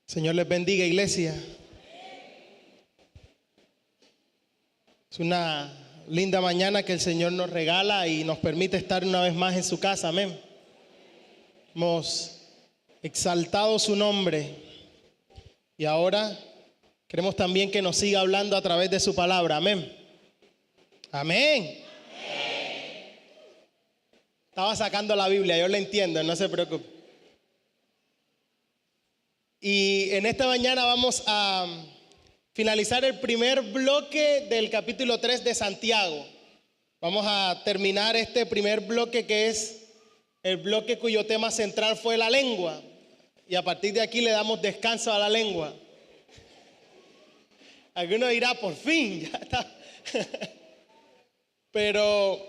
Señor les bendiga, iglesia. Es una linda mañana que el Señor nos regala y nos permite estar una vez más en su casa. Amén. Hemos exaltado su nombre y ahora queremos también que nos siga hablando a través de su palabra. Amén. Amén. Estaba sacando la Biblia, yo la entiendo, no se preocupe. Y en esta mañana vamos a finalizar el primer bloque del capítulo 3 de Santiago. Vamos a terminar este primer bloque, que es el bloque cuyo tema central fue la lengua. Y a partir de aquí le damos descanso a la lengua. Alguno dirá, por fin, ya está. Pero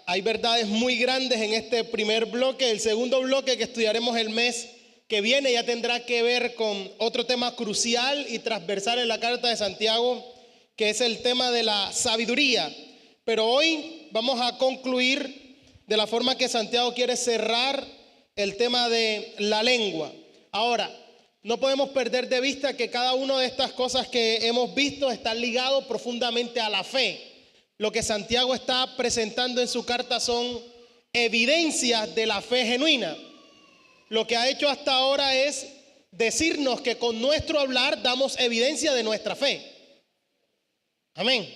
hay verdades muy grandes en este primer bloque. El segundo bloque, que estudiaremos el mes que viene, ya tendrá que ver con otro tema crucial y transversal en la carta de Santiago, que es el tema de la sabiduría. Pero hoy vamos a concluir de la forma que Santiago quiere cerrar el tema de la lengua. Ahora, no podemos perder de vista que cada una de estas cosas que hemos visto están ligados profundamente a la fe. Lo que Santiago está presentando en su carta son evidencias de la fe genuina. Lo que ha hecho hasta ahora es decirnos que con nuestro hablar damos evidencia de nuestra fe. Amén.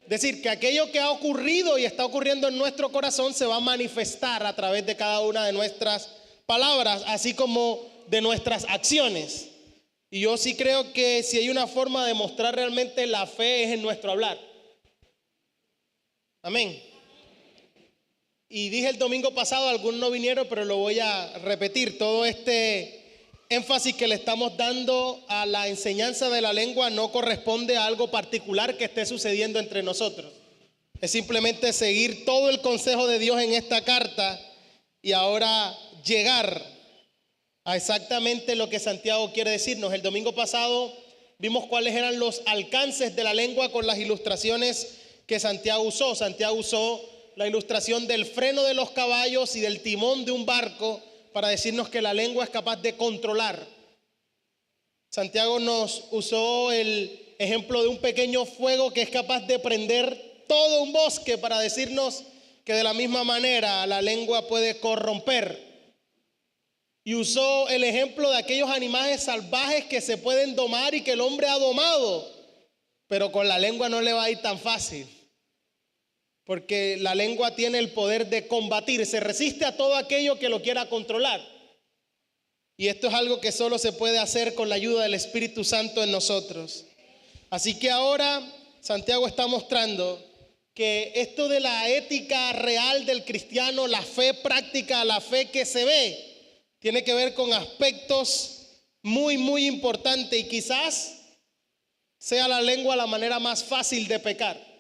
Es decir, que aquello que ha ocurrido y está ocurriendo en nuestro corazón se va a manifestar a través de cada una de nuestras palabras, así como de nuestras acciones. Y yo sí creo que si hay una forma de mostrar realmente la fe es en nuestro hablar. Amén. Y dije el domingo pasado, algunos no vinieron, pero lo voy a repetir. Todo este énfasis que le estamos dando a la enseñanza de la lengua no corresponde a algo particular que esté sucediendo entre nosotros. Es simplemente seguir todo el consejo de Dios en esta carta y ahora llegar a exactamente lo que Santiago quiere decirnos. El domingo pasado vimos cuáles eran los alcances de la lengua con las ilustraciones que Santiago usó. Santiago usó la ilustración del freno de los caballos y del timón de un barco para decirnos que la lengua es capaz de controlar. Santiago nos usó el ejemplo de un pequeño fuego que es capaz de prender todo un bosque para decirnos que de la misma manera la lengua puede corromper. Y usó el ejemplo de aquellos animales salvajes que se pueden domar y que el hombre ha domado, pero con la lengua no le va a ir tan fácil. Porque la lengua tiene el poder de combatir, se resiste a todo aquello que lo quiera controlar. Y esto es algo que solo se puede hacer con la ayuda del Espíritu Santo en nosotros. Así que ahora Santiago está mostrando que esto de la ética real del cristiano, la fe práctica, la fe que se ve, tiene que ver con aspectos muy importantes, y quizás sea la lengua la manera más fácil de pecar.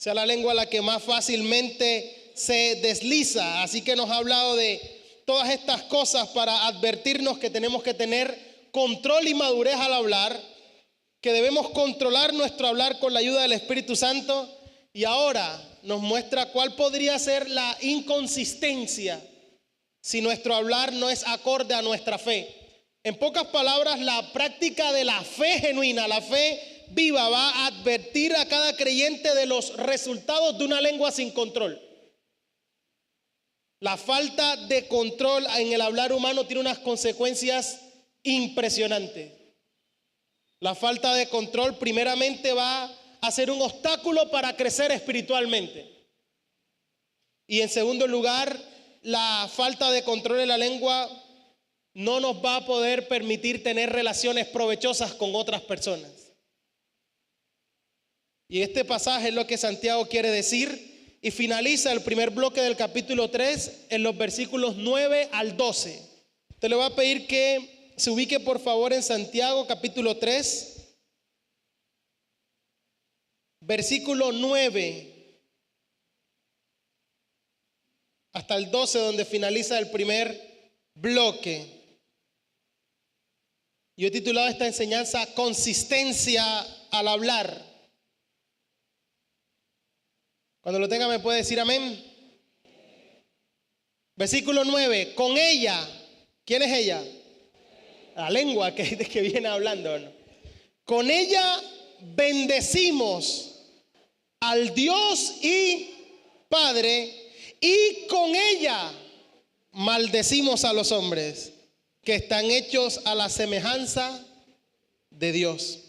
Sea la lengua la que más fácilmente se desliza. Así que nos ha hablado de todas estas cosas para advertirnos que tenemos que tener control y madurez al hablar, que debemos controlar nuestro hablar con la ayuda del Espíritu Santo. Y ahora nos muestra cuál podría ser la inconsistencia si nuestro hablar no es acorde a nuestra fe. En pocas palabras, la práctica de la fe genuina, la fe viva, va a advertir a cada creyente de los resultados de una lengua sin control. La falta de control en el hablar humano tiene unas consecuencias impresionantes. La falta de control primeramente va a ser un obstáculo para crecer espiritualmente. Y en segundo lugar, la falta de control en la lengua no nos va a poder permitir tener relaciones provechosas con otras personas. Y este pasaje es lo que Santiago quiere decir, y finaliza el primer bloque del capítulo 3 en los versículos 9 al 12. Te le voy a pedir que se ubique por favor en Santiago capítulo 3, versículo 9 hasta el 12, donde finaliza el primer bloque. Yo he titulado esta enseñanza Consistencia al hablar. Cuando lo tenga me puede decir amén. Versículo 9, con ella. ¿Quién es ella? la lengua que viene hablando, ¿no? Con ella bendecimos al Dios y Padre, y con ella maldecimos a los hombres que están hechos a la semejanza de Dios.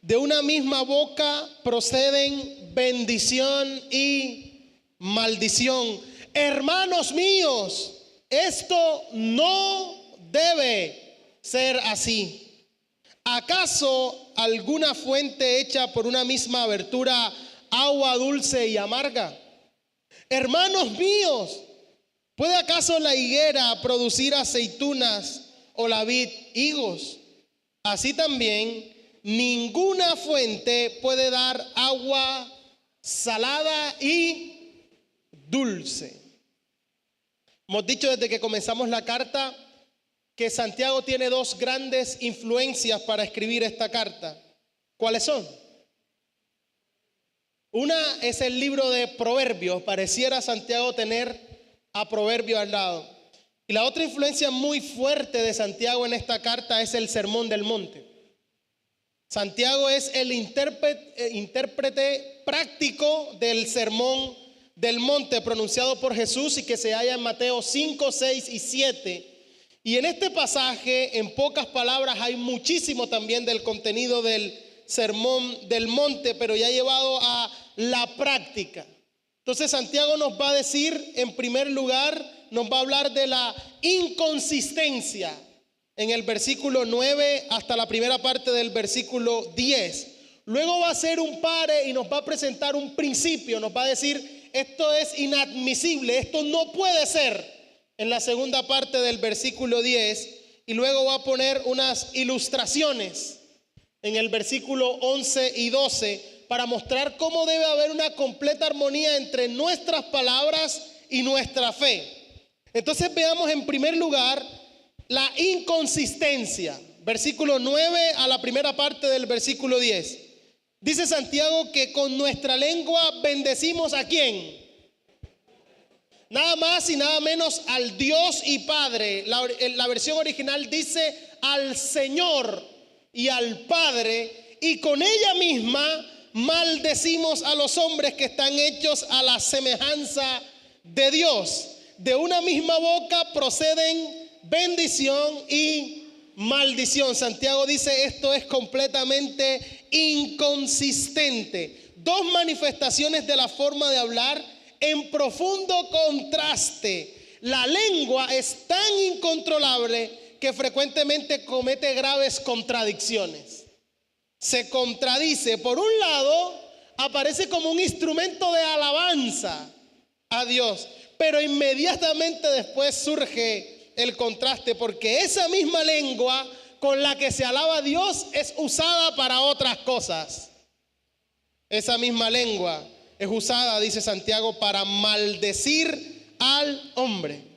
De una misma boca proceden bendición y maldición. Hermanos míos, esto no debe ser así. ¿Acaso alguna fuente hecha por una misma abertura agua dulce y amarga? Hermanos míos, ¿puede acaso la higuera producir aceitunas o la vid higos? Así también, ninguna fuente puede dar agua salada y dulce. Hemos dicho desde que comenzamos la carta que Santiago tiene dos grandes influencias para escribir esta carta. ¿Cuáles son? Una es el libro de Proverbios. Pareciera Santiago tener a Proverbios al lado. Y la otra influencia muy fuerte de Santiago en esta carta es el Sermón del Monte. Santiago es el intérprete práctico del Sermón del Monte pronunciado por Jesús y que se halla en Mateo 5, 6 y 7. Y en este pasaje, en pocas palabras, hay muchísimo también del contenido del Sermón del Monte, pero ya llevado a la práctica. Entonces Santiago nos va a decir, en primer lugar, nos va a hablar de la inconsistencia en el versículo 9 hasta la primera parte del versículo 10. Luego va a hacer un pare y nos va a presentar un principio, nos va a decir, esto es inadmisible, esto no puede ser, en la segunda parte del versículo 10, y luego va a poner unas ilustraciones en el versículo 11 y 12 para mostrar cómo debe haber una completa armonía entre nuestras palabras y nuestra fe. Entonces veamos en primer lugar la inconsistencia. Versículo 9 a la primera parte del versículo 10. Dice Santiago que con nuestra lengua bendecimos ¿a quién? Nada más y nada menos al Dios y Padre. La versión original dice al Señor y al Padre, y con ella misma maldecimos a los hombres que están hechos a la semejanza de Dios. De una misma boca proceden bendición y maldición. Santiago dice esto es completamente inconsistente. Dos manifestaciones de la forma de hablar en profundo contraste. La lengua es tan incontrolable que frecuentemente comete graves contradicciones. Se contradice. Por un lado, aparece como un instrumento de alabanza a Dios, pero inmediatamente después surge el contraste, porque esa misma lengua con la que se alaba a Dios es usada para otras cosas. Esa misma lengua es usada, dice Santiago, para maldecir al hombre.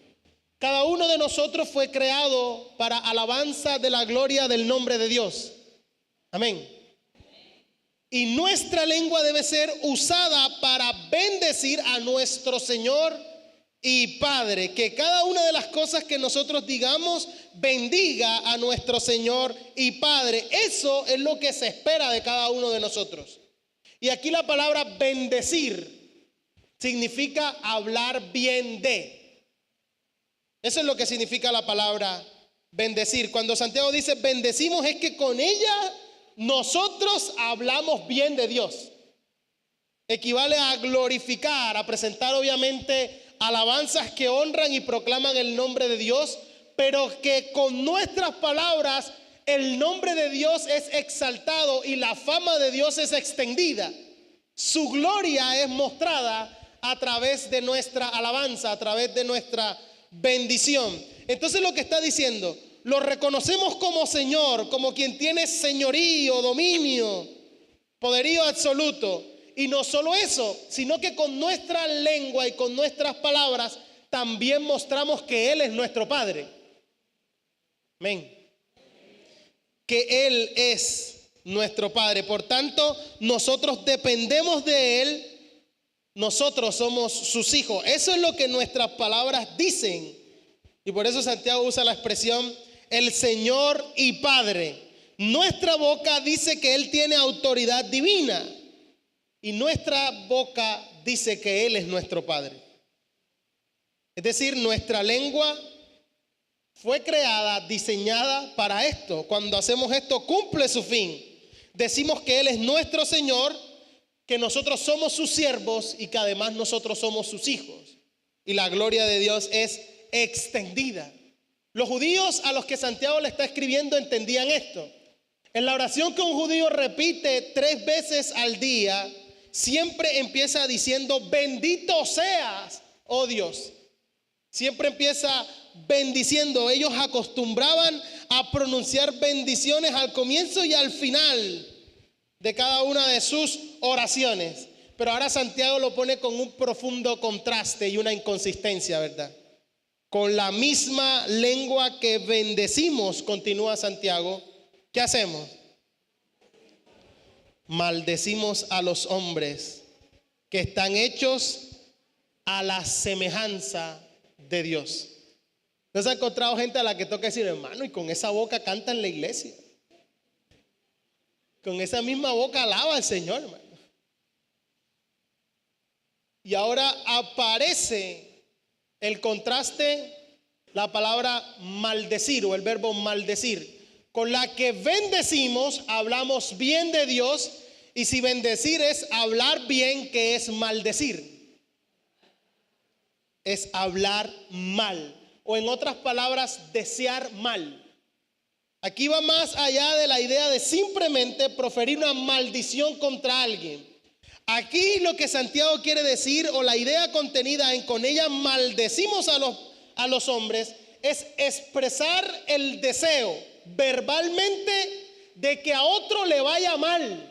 Cada uno de nosotros fue creado para alabanza de la gloria del nombre de Dios. Amén. Y nuestra lengua debe ser usada para bendecir a nuestro Señor y Padre. Que cada una de las cosas que nosotros digamos bendiga a nuestro Señor y Padre. Eso es lo que se espera de cada uno de nosotros. Y aquí la palabra bendecir significa hablar bien de. Eso es lo que significa la palabra bendecir. Cuando Santiago dice bendecimos, es que con ella nosotros hablamos bien de Dios. Equivale a glorificar, a presentar obviamente alabanzas que honran y proclaman el nombre de Dios, pero que con nuestras palabras el nombre de Dios es exaltado y la fama de Dios es extendida. Su gloria es mostrada a través de nuestra alabanza, a través de nuestra bendición. Entonces lo que está diciendo, lo reconocemos como Señor, como quien tiene señorío, dominio, poderío absoluto. Y no solo eso, sino que con nuestra lengua y con nuestras palabras también mostramos que Él es nuestro Padre. Amén. Que Él es nuestro Padre. Por tanto, nosotros dependemos de Él. Nosotros somos sus hijos. Eso es lo que nuestras palabras dicen. Y por eso Santiago usa la expresión el Señor y Padre. Nuestra boca dice que Él tiene autoridad divina y nuestra boca dice que Él es nuestro Padre. Es decir, nuestra lengua fue creada, diseñada para esto. Cuando hacemos esto, cumple su fin. Decimos que Él es nuestro Señor, que nosotros somos sus siervos y que además nosotros somos sus hijos. Y la gloria de Dios es extendida. Los judíos a los que Santiago le está escribiendo entendían esto. En la oración que un judío repite 3 veces al día, siempre empieza diciendo: bendito seas, oh Dios. Siempre empieza bendiciendo. Ellos acostumbraban a pronunciar bendiciones al comienzo y al final de cada una de sus oraciones. Pero ahora Santiago lo pone con un profundo contraste y una inconsistencia, ¿verdad? Con la misma lengua que bendecimos, continúa Santiago, ¿qué hacemos? Maldecimos a los hombres que están hechos a la semejanza de Dios. ¿No se ha encontrado gente a la que toca decir: hermano, y con esa boca canta en la iglesia? Con esa misma boca alaba al Señor, hermano. Y ahora aparece el contraste, la palabra maldecir o el verbo maldecir. Con la que bendecimos, hablamos bien de Dios, y si bendecir es hablar bien, ¿qué es maldecir? Es hablar mal, o en otras palabras, desear mal. Aquí va más allá de la idea de simplemente proferir una maldición contra alguien. Aquí lo que Santiago quiere decir, o la idea contenida en con ella maldecimos a los hombres, es expresar el deseo verbalmente de que a otro le vaya mal.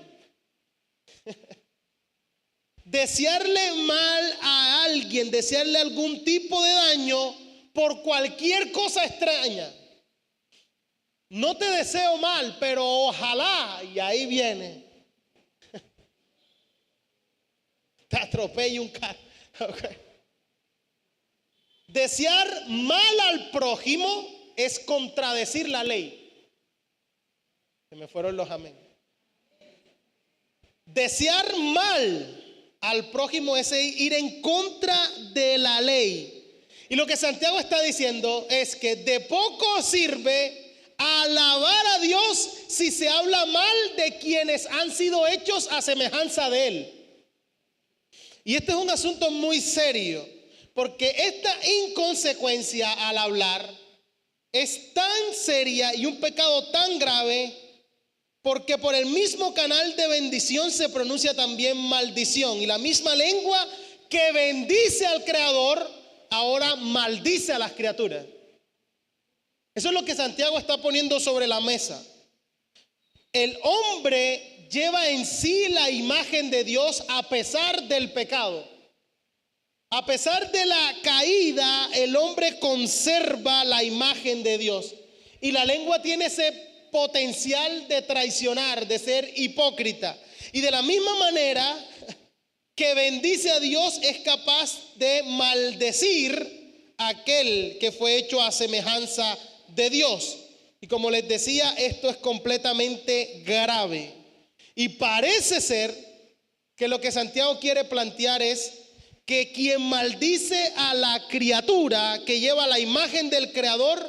Desearle mal a alguien, desearle algún tipo de daño por cualquier cosa extraña. No te deseo mal, pero ojalá, y ahí viene, te atropelle un carro. Okay. Desear mal al prójimo es contradecir la ley. Se me fueron los amén. Desear mal al prójimo es ir en contra de la ley. Y lo que Santiago está diciendo es que de poco sirve alabar a Dios si se habla mal de quienes han sido hechos a semejanza de Él. Y este es un asunto muy serio, porque esta inconsecuencia al hablar es tan seria y un pecado tan grave, porque por el mismo canal de bendición se pronuncia también maldición. Y la misma lengua que bendice al Creador ahora maldice a las criaturas. Eso es lo que Santiago está poniendo sobre la mesa. El hombre lleva en sí la imagen de Dios a pesar del pecado. A pesar de la caída, el hombre conserva la imagen de Dios. Y la lengua tiene ese potencial de traicionar, de ser hipócrita. Y de la misma manera que bendice a Dios, es capaz de maldecir a aquel que fue hecho a semejanza de Dios. Y como les decía, esto es completamente grave. Y parece ser que lo que Santiago quiere plantear es que quien maldice a la criatura que lleva la imagen del Creador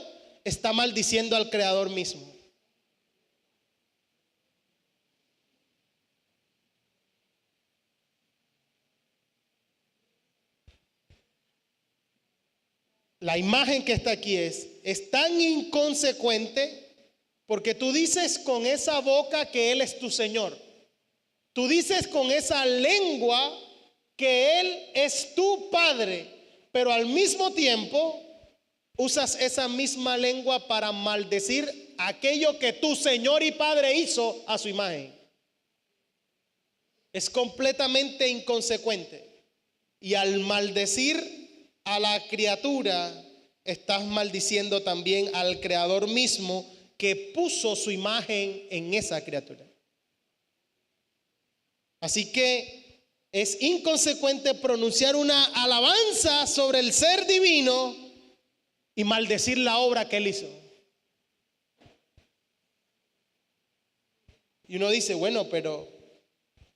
está maldiciendo al Creador mismo. La imagen que está aquí es tan inconsecuente porque tú dices con esa boca que Él es tu Señor. Tú dices con esa lengua que Él es tu Padre, pero al mismo tiempo usas esa misma lengua para maldecir aquello que tu Señor y Padre hizo a su imagen. Es completamente inconsecuente. Y al maldecir a la criatura, estás maldiciendo también al Creador mismo que puso su imagen en esa criatura. Así que es inconsecuente pronunciar una alabanza sobre el ser divino y maldecir la obra que Él hizo. Y uno dice, bueno, pero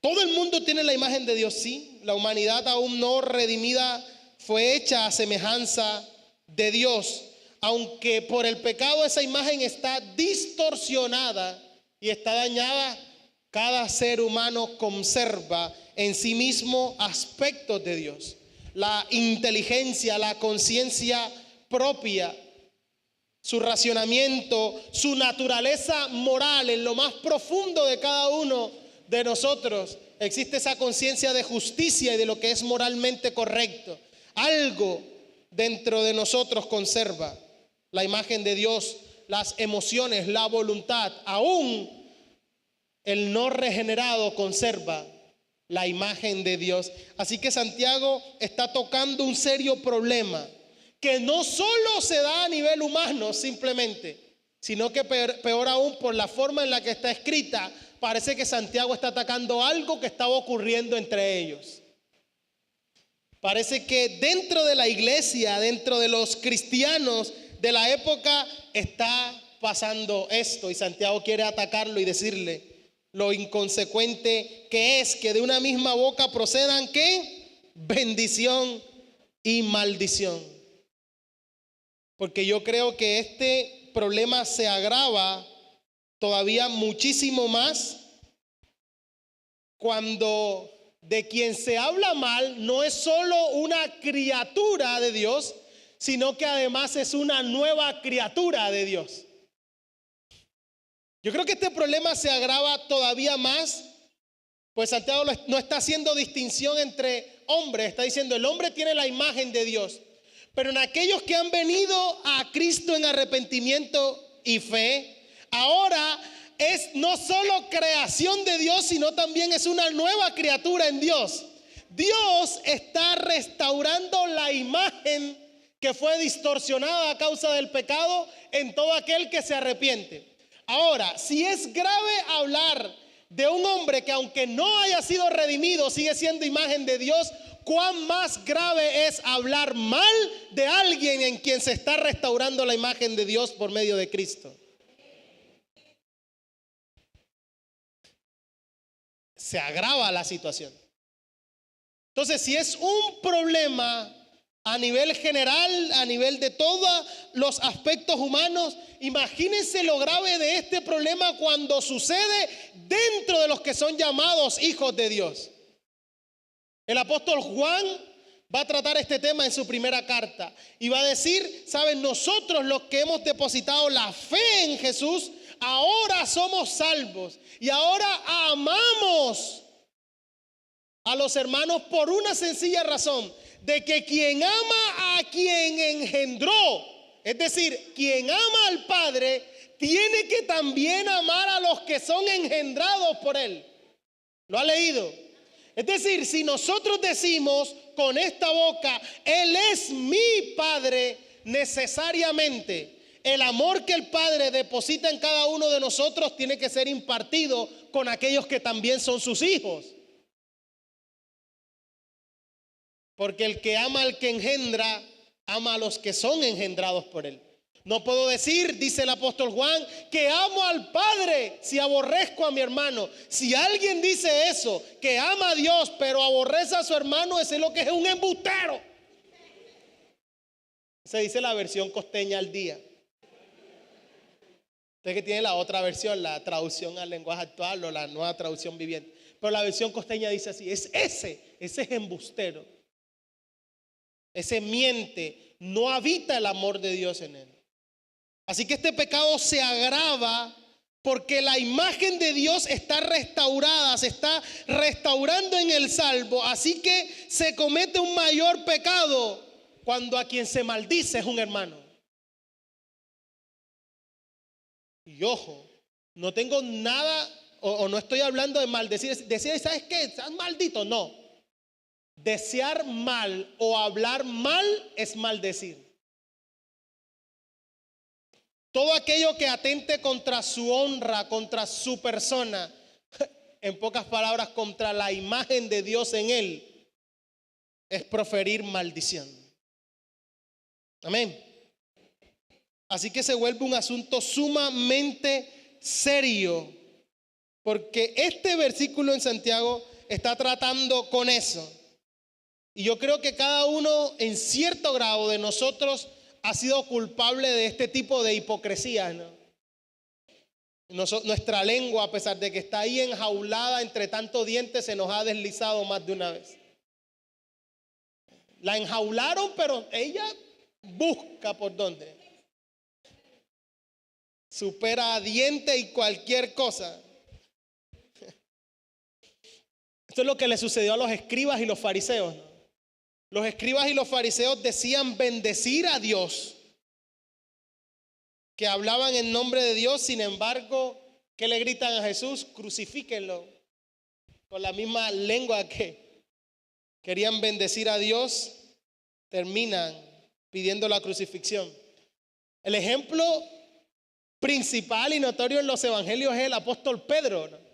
todo el mundo tiene la imagen de Dios, sí. La humanidad aún no redimida fue hecha a semejanza de Dios, aunque por el pecado esa imagen está distorsionada y está dañada. Cada ser humano conserva en sí mismo aspectos de Dios: la inteligencia, la conciencia propia, su racionamiento, su naturaleza moral. En lo más profundo de cada uno de nosotros existe esa conciencia de justicia y de lo que es moralmente correcto. Algo dentro de nosotros conserva la imagen de Dios, las emociones, la voluntad. Aún el no regenerado conserva la imagen de Dios. Así que Santiago está tocando un serio problema que no solo se da a nivel humano simplemente, sino que peor aún, por la forma en la que está escrita, parece que Santiago está atacando algo que estaba ocurriendo entre ellos. Parece que dentro de la iglesia, dentro de los cristianos de la época, está pasando esto, y Santiago quiere atacarlo y decirle lo inconsecuente que es que de una misma boca procedan ¿qué? Bendición y maldición. Porque yo creo que este problema se agrava todavía muchísimo más cuando de quien se habla mal no es solo una criatura de Dios, sino que además es una nueva criatura de Dios. Yo creo que este problema se agrava todavía más, pues Santiago no está haciendo distinción entre hombres, está diciendo el hombre tiene la imagen de Dios, pero en aquellos que han venido a Cristo en arrepentimiento y fe, ahora es no solo creación de Dios, sino también es una nueva criatura en Dios. Dios está restaurando la imagen que fue distorsionada a causa del pecado en todo aquel que se arrepiente. Ahora, si es grave hablar de un hombre que aunque no haya sido redimido sigue siendo imagen de Dios, ¿cuán más grave es hablar mal de alguien en quien se está restaurando la imagen de Dios por medio de Cristo? Se agrava la situación. Entonces, si es un problema a nivel general, a nivel de todos los aspectos humanos, imagínense lo grave de este problema cuando sucede dentro de los que son llamados hijos de Dios. El apóstol Juan va a tratar este tema en su primera carta y va a decir, saben, nosotros los que hemos depositado la fe en Jesús, ahora somos salvos y ahora amamos a los hermanos por una sencilla razón: de que quien ama a quien engendró, es decir, quien ama al Padre, tiene que también amar a los que son engendrados por Él. ¿Lo ha leído? Es decir, si nosotros decimos con esta boca, Él es mi Padre, necesariamente el amor que el Padre deposita en cada uno de nosotros tiene que ser impartido con aquellos que también son sus hijos. Porque el que ama al que engendra, ama a los que son engendrados por Él. No puedo decir, dice el apóstol Juan, que amo al Padre si aborrezco a mi hermano. Si alguien dice eso, que ama a Dios pero aborrece a su hermano, ese es lo que es un embustero. Se dice la versión costeña al día. Usted que tiene la otra versión, la traducción al lenguaje actual o la nueva traducción viviente. Pero la versión costeña dice así, ese es embustero. Ese miente, no habita el amor de Dios en él. Así que este pecado se agrava porque la imagen de Dios está restaurada, se está restaurando en el salvo. Así que se comete un mayor pecado cuando a quien se maldice es un hermano. Y ojo, no tengo nada, o no estoy hablando de maldecir, decir, ¿sabes qué? ¿Estás maldito? No. Desear mal o hablar mal es maldecir. Todo aquello que atente contra su honra, contra su persona, en pocas palabras, contra la imagen de Dios en él, es proferir maldición. Amén. Así que se vuelve un asunto sumamente serio porque este versículo en Santiago está tratando con eso. Y yo creo que cada uno en cierto grado de nosotros ha sido culpable de este tipo de hipocresía, ¿no? Nuestra lengua, a pesar de que está ahí enjaulada entre tantos dientes, se nos ha deslizado más de una vez. La enjaularon, pero ella busca por dónde. Supera a diente y cualquier cosa. Esto es lo que le sucedió a los escribas y los fariseos, ¿no? Los escribas y los fariseos decían bendecir a Dios, que hablaban en nombre de Dios, sin embargo, ¿qué le gritan a Jesús? Crucifíquenlo. Con la misma lengua que querían bendecir a Dios, terminan pidiendo la crucifixión. El ejemplo principal y notorio en los evangelios es el apóstol Pedro, ¿no?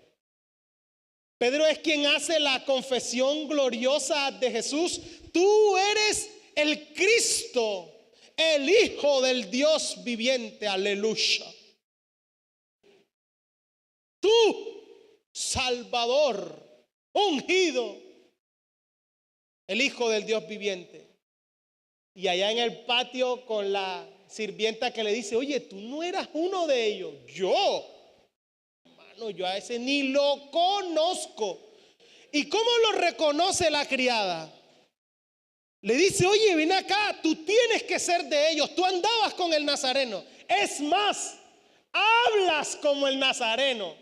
Pedro es quien hace la confesión gloriosa de Jesús. Tú eres el Cristo, el Hijo del Dios viviente. Aleluya. Tú, Salvador, ungido, el Hijo del Dios viviente. Y allá en el patio con la sirvienta que le dice, oye, tú no eras uno de ellos. Yo a ese ni lo conozco. ¿Y cómo lo reconoce la criada? Le dice, oye, ven acá, tú tienes que ser de ellos. Tú andabas con el nazareno. Es más, hablas como el nazareno.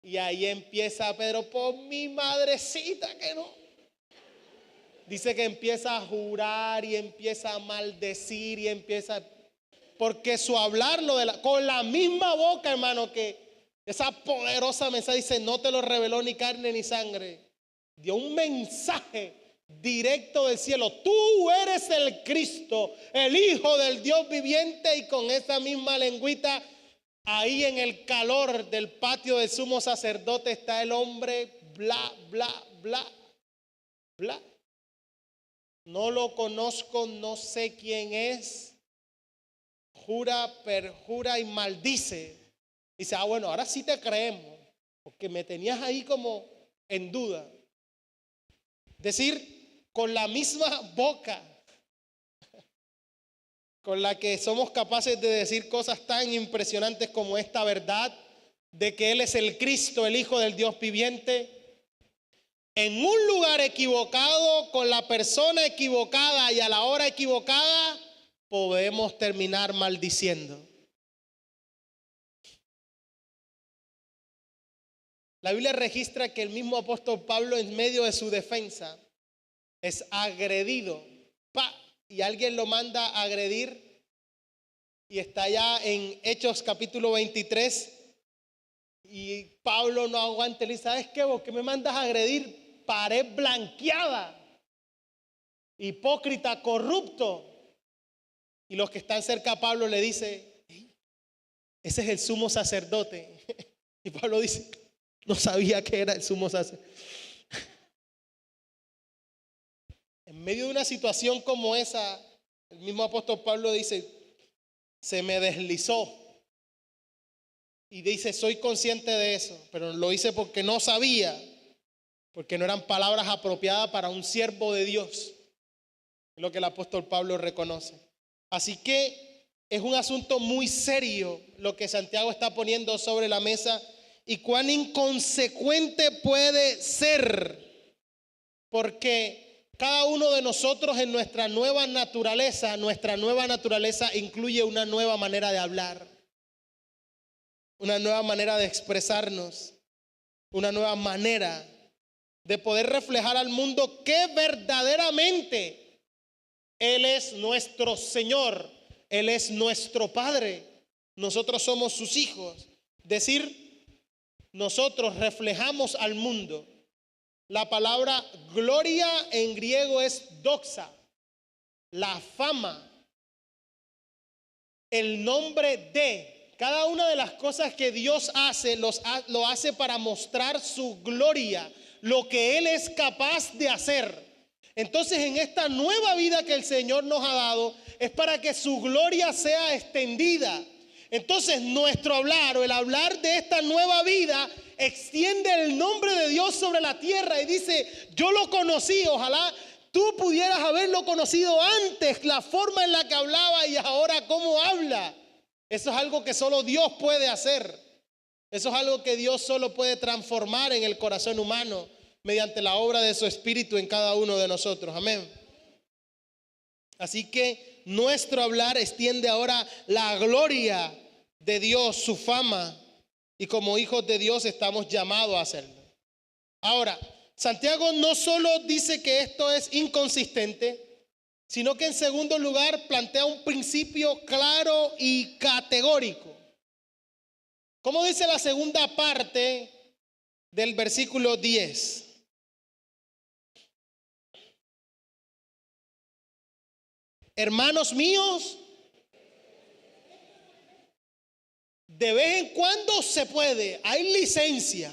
Y ahí empieza Pedro, por mi madrecita que no. Dice que empieza a jurar y empieza a maldecir y empieza, porque su hablarlo con la misma boca, hermano, que esa poderosa mensaje dice, no te lo reveló ni carne ni sangre. Dio un mensaje directo del cielo. Tú eres el Cristo, el Hijo del Dios viviente. Y con esa misma lengüita, ahí en el calor del patio del sumo sacerdote está el hombre, bla, bla, bla, bla. No lo conozco, no sé quién es. Jura, perjura y maldice. Dice, bueno, ahora sí te creemos, porque me tenías ahí como en duda. Decir, con la misma boca con la que somos capaces de decir cosas tan impresionantes como esta verdad de que Él es el Cristo, el Hijo del Dios viviente, en un lugar equivocado, con la persona equivocada y a la hora equivocada, podemos terminar maldiciendo. La Biblia registra que el mismo apóstol Pablo, en medio de su defensa, es agredido. Y alguien lo manda a agredir. Y está allá en Hechos capítulo 23. Y Pablo no aguanta. Le dice, ¿sabes qué? ¿Vos qué me mandas a agredir? Pared blanqueada. Hipócrita, corrupto. Y los que están cerca a Pablo le dice, ese es el sumo sacerdote. Y Pablo dice, no sabía que era el sumo sacerdote. En medio de una situación como esa, el mismo apóstol Pablo dice, se me deslizó. Y dice, soy consciente de eso, pero lo hice porque no sabía, porque no eran palabras apropiadas para un siervo de Dios. Es lo que el apóstol Pablo reconoce. Así que es un asunto muy serio lo que Santiago está poniendo sobre la mesa. Y cuán inconsecuente puede ser, porque cada uno de nosotros en nuestra nueva naturaleza incluye una nueva manera de hablar, una nueva manera de expresarnos, una nueva manera de poder reflejar al mundo que verdaderamente Él es nuestro Señor, Él es nuestro Padre, nosotros somos sus hijos. Decir, nosotros reflejamos al mundo. La palabra gloria en griego es doxa, la fama, el nombre de. Cada una de las cosas que Dios hace, lo hace para mostrar su gloria, lo que Él es capaz de hacer. Entonces, en esta nueva vida que el Señor nos ha dado, es para que su gloria sea extendida. Entonces nuestro hablar o el hablar de esta nueva vida extiende el nombre de Dios sobre la tierra y dice, yo lo conocí, ojalá tú pudieras haberlo conocido antes, la forma en la que hablaba y ahora cómo habla. Eso es algo que solo Dios puede hacer. Eso es algo que Dios solo puede transformar en el corazón humano mediante la obra de su Espíritu en cada uno de nosotros. Amén. Así que nuestro hablar extiende ahora la gloria de Dios, su fama, y como hijos de Dios estamos llamados a hacerlo. Ahora, Santiago no solo dice que esto es inconsistente, sino que en segundo lugar plantea un principio claro y categórico. ¿Cómo dice la segunda parte del versículo 10? Hermanos míos, de vez en cuando se puede, hay licencia.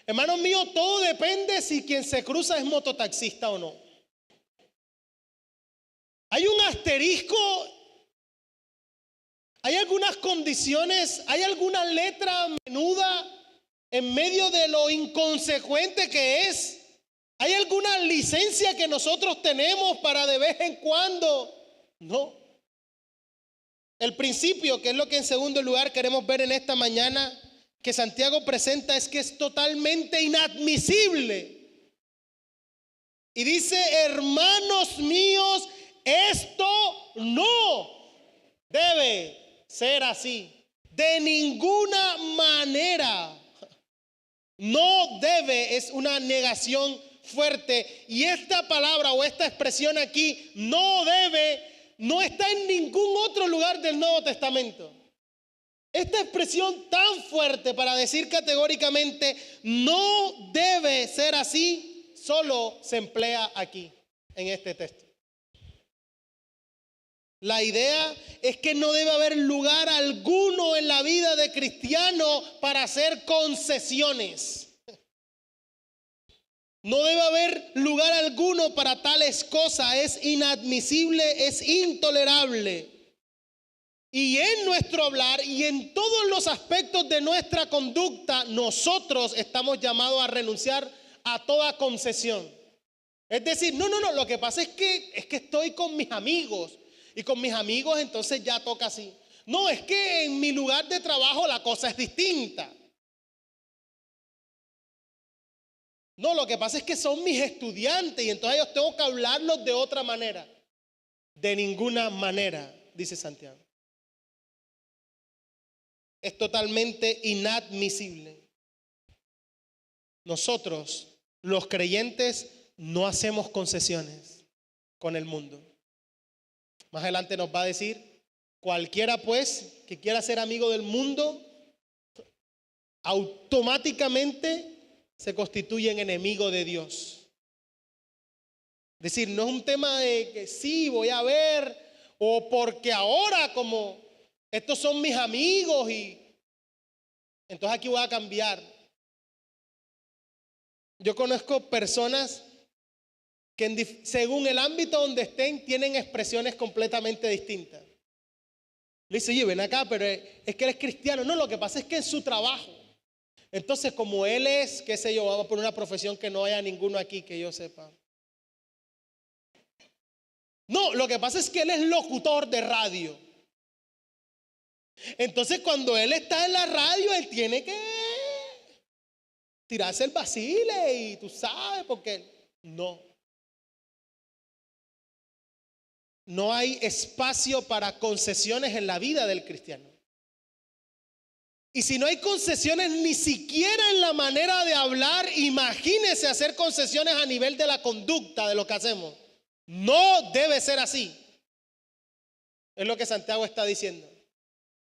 Hermanos míos, todo depende si quien se cruza es mototaxista o no. Hay un asterisco, hay algunas condiciones, hay alguna letra menuda en medio de lo inconsecuente que es. ¿Hay alguna licencia que nosotros tenemos para de vez en cuando? No. El principio, que es lo que en segundo lugar queremos ver en esta mañana, que Santiago presenta, es que es totalmente inadmisible. Y dice, hermanos míos, esto no debe ser así. De ninguna manera. No debe es una negación fuerte, y esta palabra o esta expresión aquí, no debe, no está en ningún otro lugar del Nuevo Testamento. Esta expresión tan fuerte para decir categóricamente no debe ser así, solo se emplea aquí, en este texto. La idea es que no debe haber lugar alguno en la vida de cristiano para hacer concesiones. No debe haber lugar alguno para tales cosas. Es inadmisible, es intolerable. Y en nuestro hablar y en todos los aspectos de nuestra conducta, nosotros estamos llamados a renunciar a toda concesión. Es decir, no, lo que pasa es que estoy con mis amigos. Y con mis amigos entonces ya toca así. No, es que en mi lugar de trabajo la cosa es distinta. No, lo que pasa es que son mis estudiantes y entonces yo tengo que hablarlos de otra manera. De ninguna manera, dice Santiago. Es totalmente inadmisible. Nosotros, los creyentes, no hacemos concesiones con el mundo. Más adelante nos va a decir, cualquiera pues que quiera ser amigo del mundo, automáticamente se constituye en enemigo de Dios. Es decir, no es un tema de que sí, voy a ver, o porque ahora como estos son mis amigos y entonces aquí voy a cambiar. Yo conozco personas que según el ámbito donde estén tienen expresiones completamente distintas. Le dice, oye, ven acá, pero es que él es cristiano. No, lo que pasa es que en su trabajo. Entonces, como él es, qué sé yo, vamos a poner una profesión que no haya ninguno aquí que yo sepa. No, lo que pasa es que él es locutor de radio. Entonces, cuando él está en la radio, él tiene que tirarse el vacile y tú sabes, porque no hay espacio para concesiones en la vida del cristiano. Y si no hay concesiones ni siquiera en la manera de hablar, imagínese hacer concesiones a nivel de la conducta de lo que hacemos. No debe ser así. Es lo que Santiago está diciendo.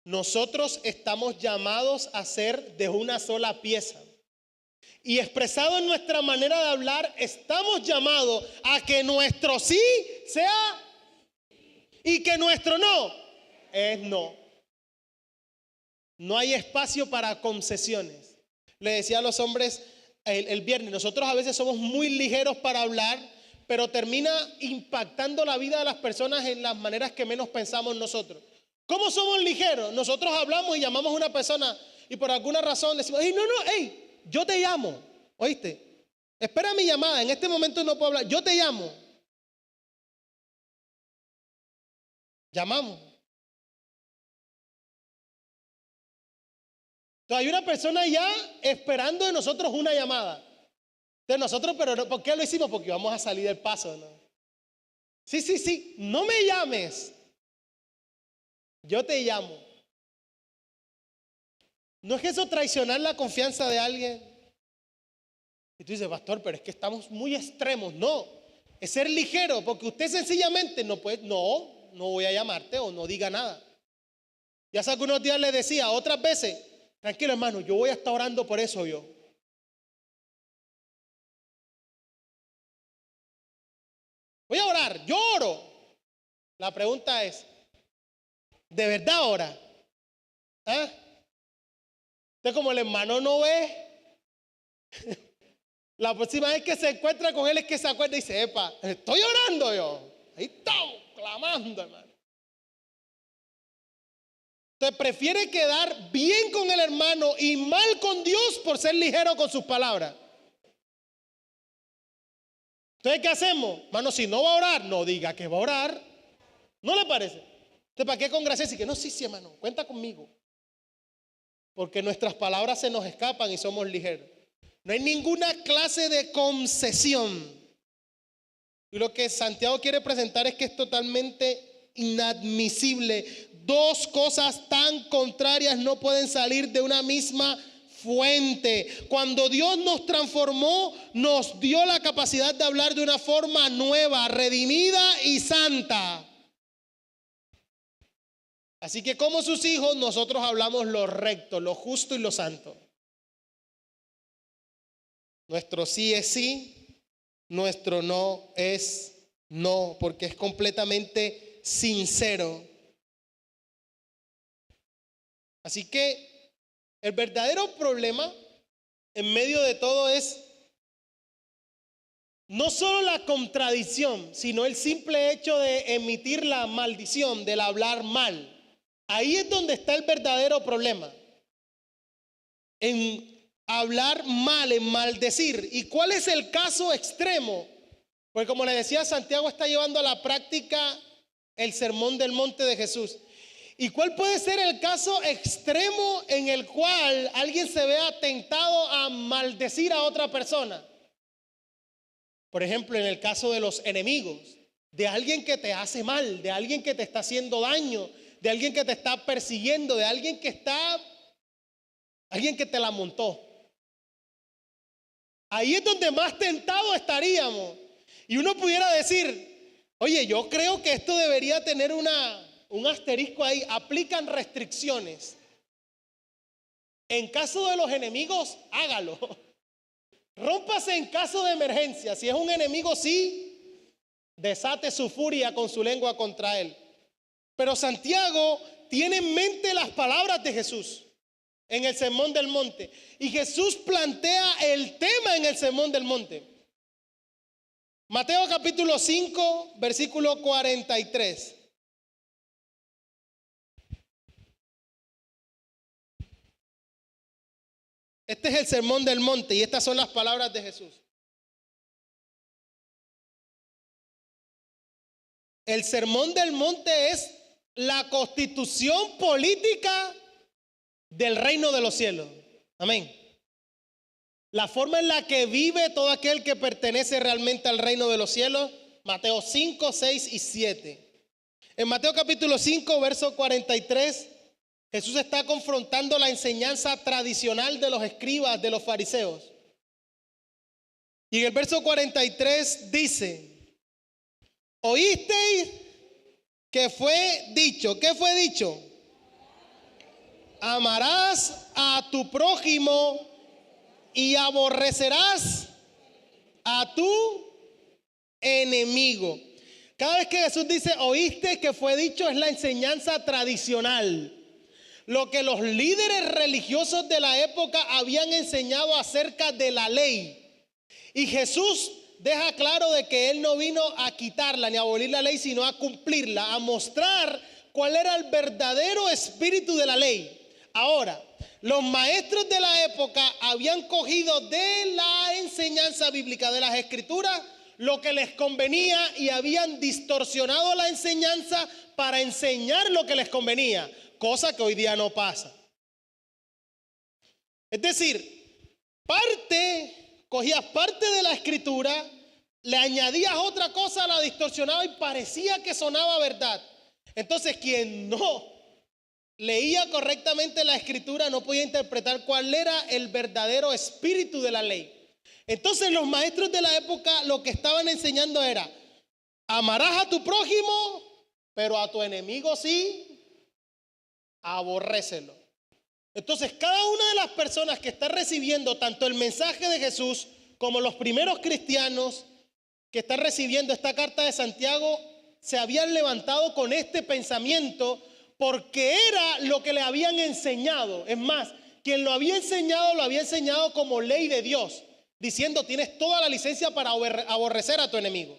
Nosotros estamos llamados a ser de una sola pieza. Y expresado en nuestra manera de hablar, estamos llamados a que nuestro sí sea y que nuestro no es no. No hay espacio para concesiones. Le decía a los hombres el viernes, nosotros a veces somos muy ligeros para hablar, pero termina impactando la vida de las personas en las maneras que menos pensamos nosotros. ¿Cómo somos ligeros? Nosotros hablamos y llamamos a una persona y por alguna razón decimos, hey, no, hey, yo te llamo, ¿oíste? Espera mi llamada, en este momento no puedo hablar, yo te llamo. Llamamos. Entonces hay una persona ya esperando de nosotros una llamada. De nosotros, pero ¿por qué lo hicimos? Porque vamos a salir del paso, ¿no? Sí, no me llames. Yo te llamo. ¿No es eso traicionar la confianza de alguien? Y tú dices, pastor, pero es que estamos muy extremos. No, es ser ligero, porque usted sencillamente no puede, no voy a llamarte o no diga nada. Ya hace algunos días le decía, otras veces, tranquilo hermano, yo voy a estar orando por eso yo. Voy a orar, yo oro. La pregunta es, ¿de verdad ora? ¿Ah? Entonces como el hermano no ve, la próxima vez que se encuentra con él es que se acuerda y dice, epa, estoy orando yo. Ahí estamos, clamando, hermano. Entonces prefiere quedar bien con el hermano y mal con Dios por ser ligero con sus palabras. Entonces, ¿qué hacemos? Hermano, si no va a orar, no diga que va a orar. ¿No le parece? Entonces, ¿para qué congraciarse? Que no, sí, hermano, cuenta conmigo. Porque nuestras palabras se nos escapan y somos ligeros. No hay ninguna clase de concesión. Y lo que Santiago quiere presentar es que es totalmente inadmisible. Dos cosas tan contrarias no pueden salir de una misma fuente. Cuando Dios nos transformó, nos dio la capacidad de hablar de una forma nueva, redimida y santa. Así que como sus hijos, nosotros hablamos lo recto, lo justo y lo santo. Nuestro sí es sí, nuestro no es no, porque es completamente sincero. Así que el verdadero problema en medio de todo es no solo la contradicción, sino el simple hecho de emitir la maldición, del hablar mal. Ahí es donde está el verdadero problema. En hablar mal, en maldecir. ¿Y cuál es el caso extremo? Pues como les decía, Santiago está llevando a la práctica el sermón del monte de Jesús. ¿Y cuál puede ser el caso extremo en el cual alguien se vea tentado a maldecir a otra persona? Por ejemplo, en el caso de los enemigos, de alguien que te hace mal, de alguien que te está haciendo daño, de alguien que te está persiguiendo, de alguien que te la montó. Ahí es donde más tentados estaríamos. Y uno pudiera decir, oye, yo creo que esto debería tener un asterisco ahí. Aplican restricciones. En caso de los enemigos, hágalo. Rómpase en caso de emergencia. Si es un enemigo, sí, desate su furia con su lengua contra él. Pero Santiago tiene en mente las palabras de Jesús en el Sermón del Monte. Y Jesús plantea el tema en el Sermón del Monte. Mateo capítulo 5, versículo 43. Este es el Sermón del Monte y estas son las palabras de Jesús. El Sermón del Monte es la constitución política del reino de los cielos. Amén. La forma en la que vive todo aquel que pertenece realmente al reino de los cielos. Mateo 5, 6 y 7. En Mateo capítulo 5, verso 43, Jesús está confrontando la enseñanza tradicional de los escribas, de los fariseos. Y en el verso 43 dice, ¿oísteis que fue dicho? ¿Qué fue dicho? Amarás a tu prójimo y aborrecerás a tu enemigo. Cada vez que Jesús dice, oíste que fue dicho, es la enseñanza tradicional. Lo que los líderes religiosos de la época habían enseñado acerca de la ley. Y Jesús deja claro de que Él no vino a quitarla ni a abolir la ley, sino a cumplirla, a mostrar cuál era el verdadero espíritu de la ley. Ahora, los maestros de la época habían cogido de la enseñanza bíblica de las escrituras lo que les convenía y habían distorsionado la enseñanza para enseñar lo que les convenía, cosa que hoy día no pasa. Es decir, cogías parte de la escritura, le añadías otra cosa, la distorsionaba y parecía que sonaba verdad. Entonces, quien no leía correctamente la escritura no podía interpretar cuál era el verdadero espíritu de la ley. Entonces, los maestros de la época lo que estaban enseñando era: amarás a tu prójimo, pero a tu enemigo sí, aborrécelo. Entonces, cada una de las personas que está recibiendo tanto el mensaje de Jesús como los primeros cristianos que están recibiendo esta carta de Santiago se habían levantado con este pensamiento porque era lo que le habían enseñado. Es más, quien lo había enseñado como ley de Dios, diciendo: tienes toda la licencia para aborrecer a tu enemigo.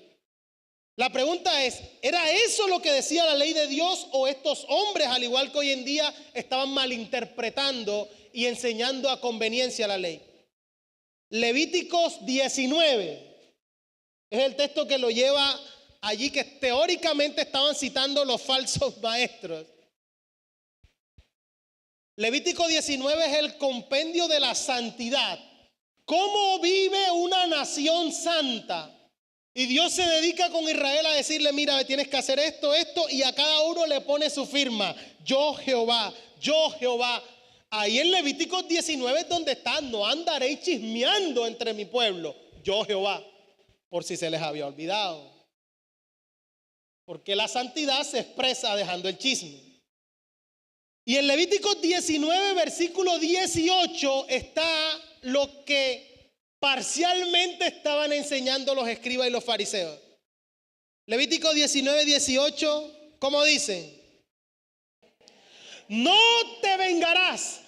La pregunta es: ¿era eso lo que decía la ley de Dios, o estos hombres, al igual que hoy en día, estaban malinterpretando y enseñando a conveniencia la ley? Levíticos 19 es el texto que lo lleva allí, que teóricamente estaban citando los falsos maestros. Levítico 19 es el compendio de la santidad. ¿Cómo vive una nación santa? Y Dios se dedica con Israel a decirle: mira, tienes que hacer esto, y a cada uno le pone su firma. Yo Jehová, yo Jehová. Ahí en Levíticos 19 es donde está: no andaréis chismeando entre mi pueblo. Yo Jehová, por si se les había olvidado. Porque la santidad se expresa dejando el chisme. Y en Levíticos 19, versículo 18, está lo que parcialmente estaban enseñando los escribas y los fariseos. Levítico 19, 18, ¿cómo dicen? No te vengarás,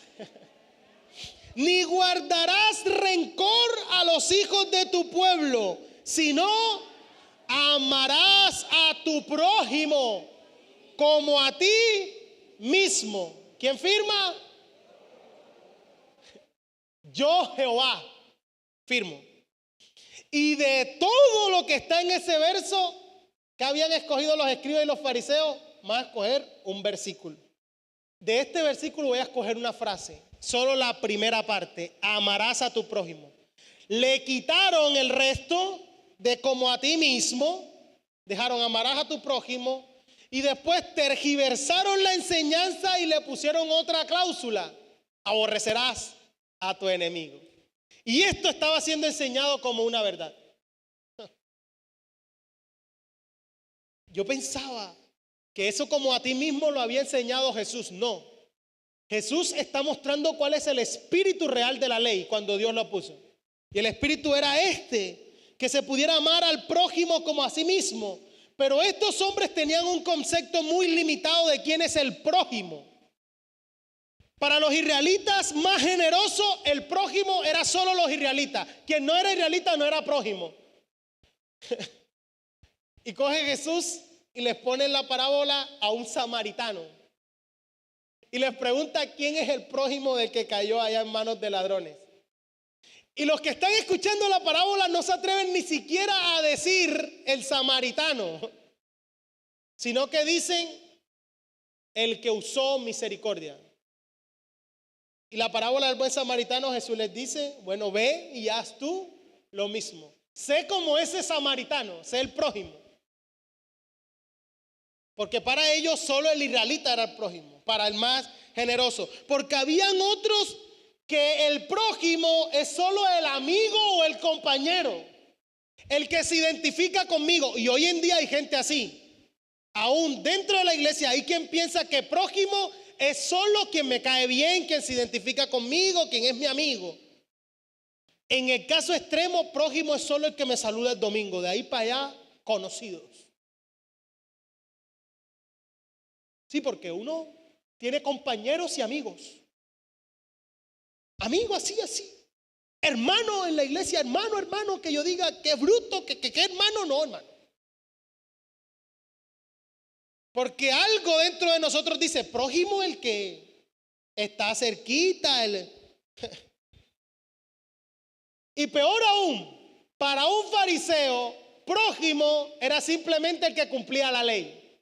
ni guardarás rencor a los hijos de tu pueblo, sino amarás a tu prójimo como a ti mismo. ¿Quién firma? Yo Jehová firmo. Y de todo lo que está en ese verso, que habían escogido los escribas y los fariseos, van a escoger un versículo. De este versículo voy a escoger una frase, solo la primera parte: amarás a tu prójimo. Le quitaron el resto de como a ti mismo, dejaron amarás a tu prójimo, y después tergiversaron la enseñanza y le pusieron otra cláusula: aborrecerás a tu enemigo. Y esto estaba siendo enseñado como una verdad. Yo pensaba que eso como a ti mismo lo había enseñado Jesús. No. Jesús está mostrando cuál es el espíritu real de la ley cuando Dios lo puso. Y el espíritu era que se pudiera amar al prójimo como a sí mismo. Pero estos hombres tenían un concepto muy limitado de quién es el prójimo. Para los israelitas más generoso, el prójimo era solo los israelitas. Quien no era israelita no era prójimo. Y coge Jesús y les pone en la parábola a un samaritano. Y les pregunta: ¿quién es el prójimo del que cayó allá en manos de ladrones? Y los que están escuchando la parábola no se atreven ni siquiera a decir el samaritano, sino que dicen: el que usó misericordia. Y la parábola del buen samaritano, Jesús les dice: bueno, ve y haz tú lo mismo. Sé como ese samaritano, sé el prójimo. Porque para ellos solo el israelita era el prójimo, para el más generoso. Porque habían otros que el prójimo es solo el amigo o el compañero, el que se identifica conmigo. Y hoy en día hay gente así. Aún dentro de la iglesia hay quien piensa que prójimo es solo quien me cae bien, quien se identifica conmigo, quien es mi amigo. En el caso extremo, prójimo es solo el que me saluda el domingo. De ahí para allá, conocidos. Sí, porque uno tiene compañeros y amigos. Amigo así. Hermano en la iglesia, hermano, que yo diga que bruto, que hermano, no, hermano. Porque algo dentro de nosotros dice, prójimo el que está cerquita. Y peor aún, para un fariseo, prójimo era simplemente el que cumplía la ley.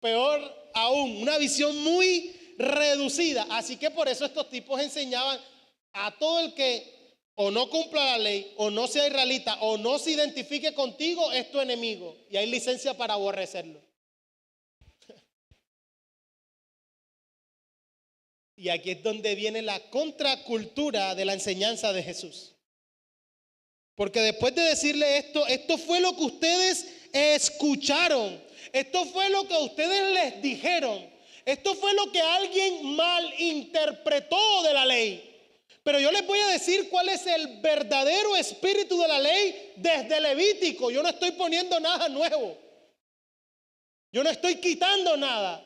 Peor aún, una visión muy reducida. Así que por eso estos tipos enseñaban a todo el que o no cumpla la ley, o no sea israelita, o no se identifique contigo, es tu enemigo. Y hay licencia para aborrecerlo. Y aquí es donde viene la contracultura de la enseñanza de Jesús. Porque después de decirle esto fue lo que ustedes escucharon. Esto fue lo que ustedes les dijeron. Esto fue lo que alguien mal interpretó de la ley. Pero yo les voy a decir cuál es el verdadero espíritu de la ley desde Levítico. Yo no estoy poniendo nada nuevo. Yo no estoy quitando nada.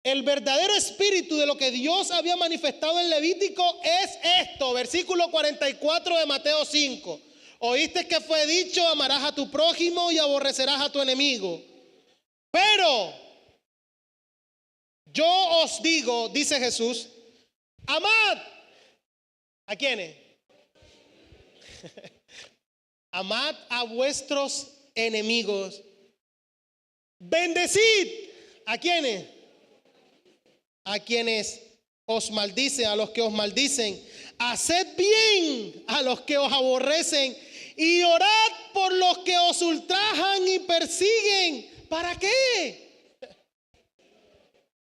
El verdadero espíritu de lo que Dios había manifestado en Levítico es esto, versículo 44 de Mateo 5. Oíste que fue dicho, amarás a tu prójimo y aborrecerás a tu enemigo. Pero yo os digo, dice Jesús, amad. ¿A quiénes? Amad a vuestros enemigos. Bendecid. ¿A quiénes? A quienes os maldicen, a los que os maldicen. Haced bien a los que os aborrecen y orad por los que os ultrajan y persiguen. ¿Para qué?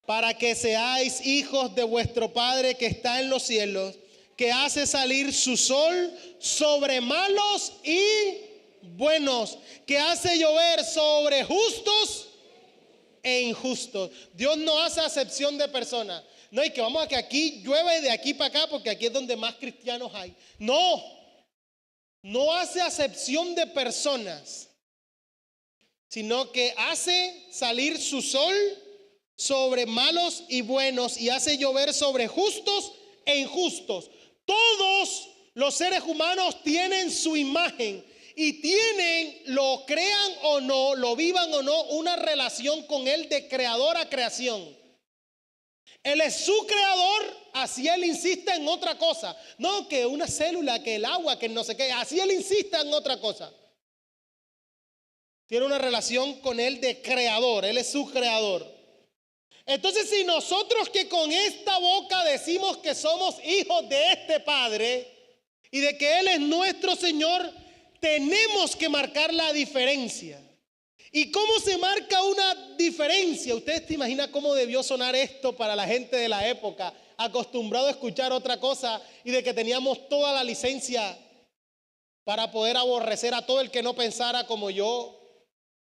Para que seáis hijos de vuestro Padre que está en los cielos, que hace salir su sol sobre malos y buenos, que hace llover sobre justos e injustos. Dios no hace acepción de personas. No, y que vamos a que aquí llueve de aquí para acá porque aquí es donde más cristianos hay. No hace acepción de personas, sino que hace salir su sol sobre malos y buenos y hace llover sobre justos e injustos. Todos los seres humanos tienen su imagen y tienen, lo crean o no, lo vivan o no, una relación con Él de creador a creación. Él es su creador, así Él insiste en otra cosa. No, que una célula, que el agua, que no sé qué, así Él insiste en otra cosa. Tiene una relación con Él de creador, Él es su creador. Entonces, si nosotros que con esta boca decimos que somos hijos de este Padre y de que Él es nuestro Señor, tenemos que marcar la diferencia. ¿Y cómo se marca una diferencia? Ustedes se imaginan cómo debió sonar esto para la gente de la época, acostumbrado a escuchar otra cosa y de que teníamos toda la licencia para poder aborrecer a todo el que no pensara como yo,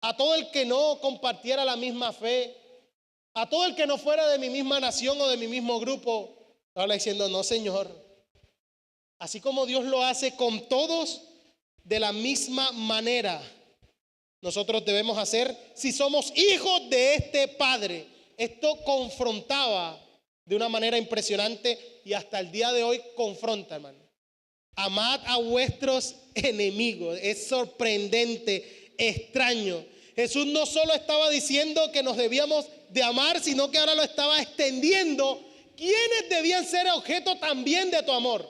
a todo el que no compartiera la misma fe, a todo el que no fuera de mi misma nación o de mi mismo grupo. Habla diciendo, no, Señor. Así como Dios lo hace con todos, de la misma manera nosotros debemos hacer si somos hijos de este Padre. Esto confrontaba de una manera impresionante y hasta el día de hoy confronta, hermano. Amad a vuestros enemigos. Es sorprendente, extraño. Jesús no solo estaba diciendo que nos debíamos de amar, sino que ahora lo estaba extendiendo. ¿Quiénes debían ser objeto también de tu amor?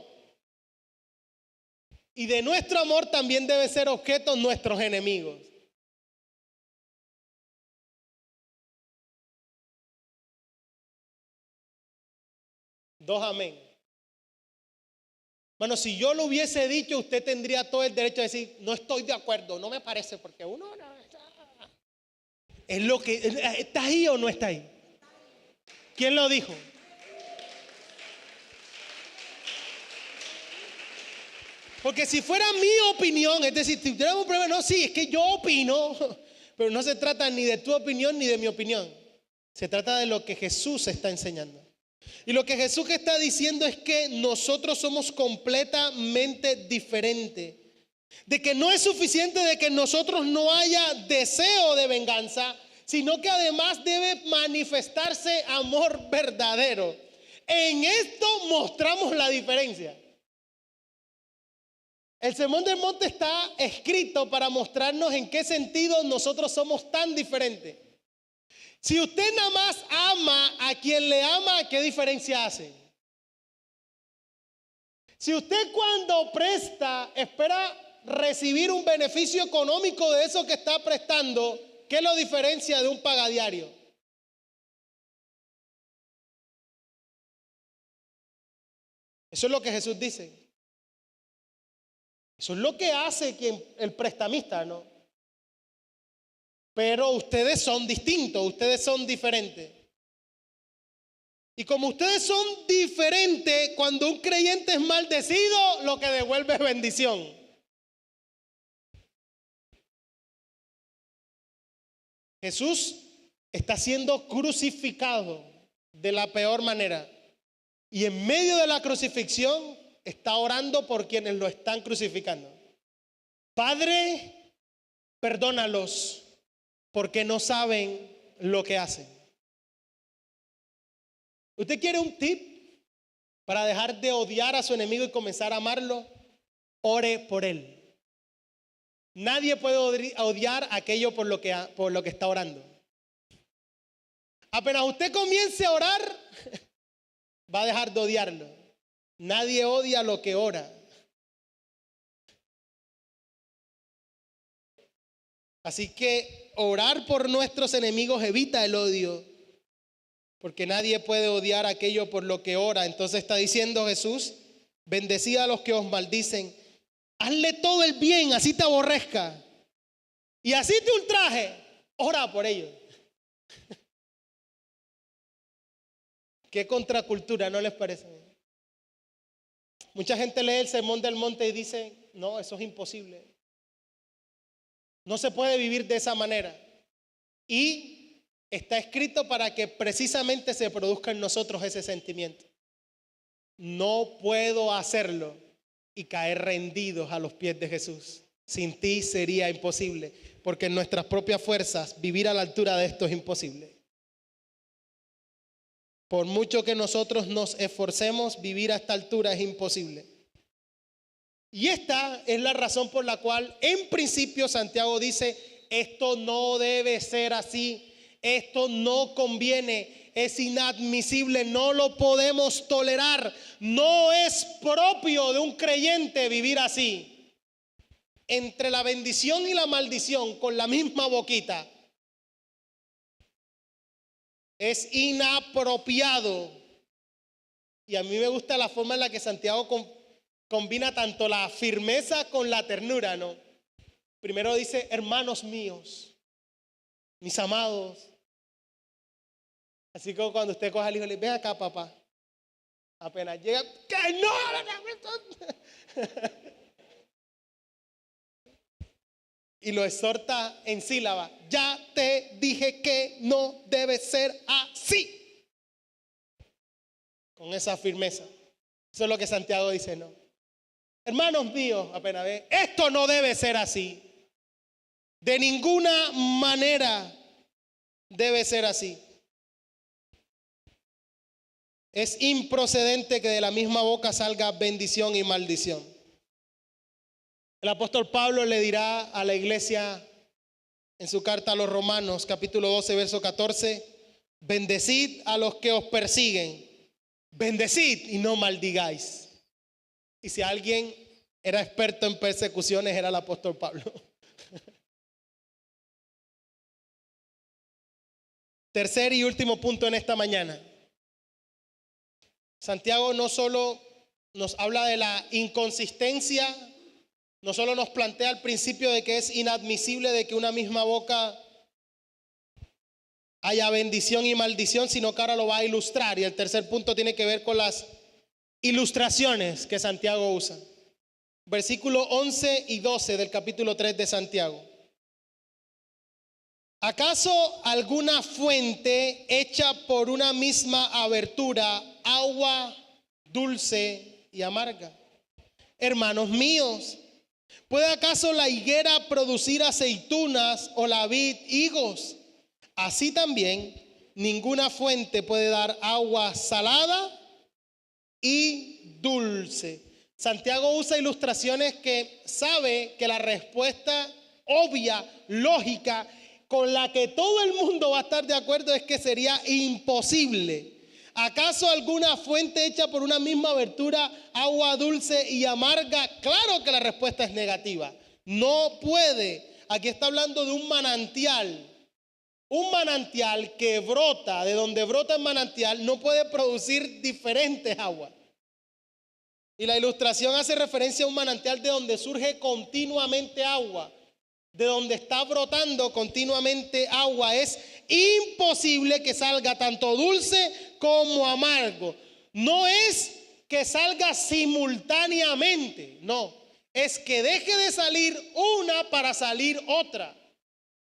Y de nuestro amor también deben ser objeto nuestros enemigos. Dos amén. Bueno, si yo lo hubiese dicho, usted tendría todo el derecho a decir, no estoy de acuerdo, no me parece, porque uno no, es lo que, ¿está ahí o no está ahí? ¿Quién lo dijo? Porque si fuera mi opinión, es decir, si tenemos un problema, no, sí, es que yo opino, pero no se trata ni de tu opinión ni de mi opinión. Se trata de lo que Jesús está enseñando. Y lo que Jesús está diciendo es que nosotros somos completamente diferentes. De que no es suficiente de que en nosotros no haya deseo de venganza, sino que además debe manifestarse amor verdadero. En esto mostramos la diferencia. El Sermón del Monte está escrito para mostrarnos en qué sentido nosotros somos tan diferentes. Si usted nada más ama a quien le ama, ¿qué diferencia hace? Si usted cuando presta espera recibir un beneficio económico de eso que está prestando, ¿qué lo diferencia de un pagadiario? Eso es lo que Jesús dice. Eso es lo que hace el prestamista, ¿no? Pero ustedes son distintos, ustedes son diferentes. Y como ustedes son diferentes, cuando un creyente es maldecido, lo que devuelve es bendición. Jesús está siendo crucificado de la peor manera. Y en medio de la crucifixión está orando por quienes lo están crucificando. Padre, perdónalos porque no saben lo que hacen. ¿Usted quiere un tip para dejar de odiar a su enemigo y comenzar a amarlo? Ore por él. Nadie puede odiar aquello por lo que está orando. Apenas usted comience a orar, va a dejar de odiarlo. Nadie odia lo que ora. Así que orar por nuestros enemigos evita el odio, porque nadie puede odiar aquello por lo que ora. Entonces está diciendo Jesús: bendecid a los que os maldicen, hazle todo el bien, así te aborrezca, y así te ultraje, ora por ellos. Qué contracultura, ¿no les parece? Mucha gente lee el Sermón del Monte y dice: no, eso es imposible. No se puede vivir de esa manera. Y está escrito para que precisamente se produzca en nosotros ese sentimiento. No puedo hacerlo y caer rendidos a los pies de Jesús. Sin ti sería imposible, porque en nuestras propias fuerzas vivir a la altura de esto es imposible. Por mucho que nosotros nos esforcemos, vivir a esta altura es imposible. Y esta es la razón por la cual en principio Santiago dice: esto no debe ser así, esto no conviene, es inadmisible, no lo podemos tolerar, no es propio de un creyente vivir así. Entre la bendición y la maldición con la misma boquita. Es inapropiado. Y a mí me gusta la forma en la que Santiago combina tanto la firmeza con la ternura, ¿no? Primero dice: hermanos míos, mis amados. Así como cuando usted coge al hijo y le dice: ven acá, papá. Apenas llega, ¡que no! Y lo exhorta en sílaba: ya te dije que no debe ser así. Con esa firmeza. Eso es lo que Santiago dice, ¿no? Hermanos míos, apenas ve, esto no debe ser así. De ninguna manera debe ser así. Es improcedente que de la misma boca salga bendición y maldición. El apóstol Pablo le dirá a la iglesia en su carta a los Romanos, capítulo 12, verso 14: bendecid a los que os persiguen, bendecid y no maldigáis. Y si alguien era experto en persecuciones, era el apóstol Pablo. Tercer y último punto en esta mañana. Santiago no solo nos habla de la inconsistencia, no solo nos plantea el principio de que es inadmisible de que una misma boca haya bendición y maldición, sino que ahora lo va a ilustrar. Y el tercer punto tiene que ver con las ilustraciones que Santiago usa. Versículos 11 y 12 del capítulo 3 de Santiago. ¿Acaso alguna fuente hecha por una misma abertura, agua dulce y amarga? Hermanos míos, ¿puede acaso la higuera producir aceitunas o la vid higos? Así también, ninguna fuente puede dar agua salada y dulce. Santiago usa ilustraciones que sabe que la respuesta obvia, lógica, con la que todo el mundo va a estar de acuerdo es que sería imposible. ¿Acaso alguna fuente hecha por una misma abertura, agua dulce y amarga? Claro que la respuesta es negativa. No puede. Aquí está hablando de un manantial. Un manantial que brota, de donde brota el manantial, no puede producir diferentes aguas. Y la ilustración hace referencia a un manantial de donde surge continuamente agua, de donde está brotando continuamente agua. Es imposible que salga tanto dulce como amargo. No es que salga simultáneamente, no. Es que deje de salir una para salir otra.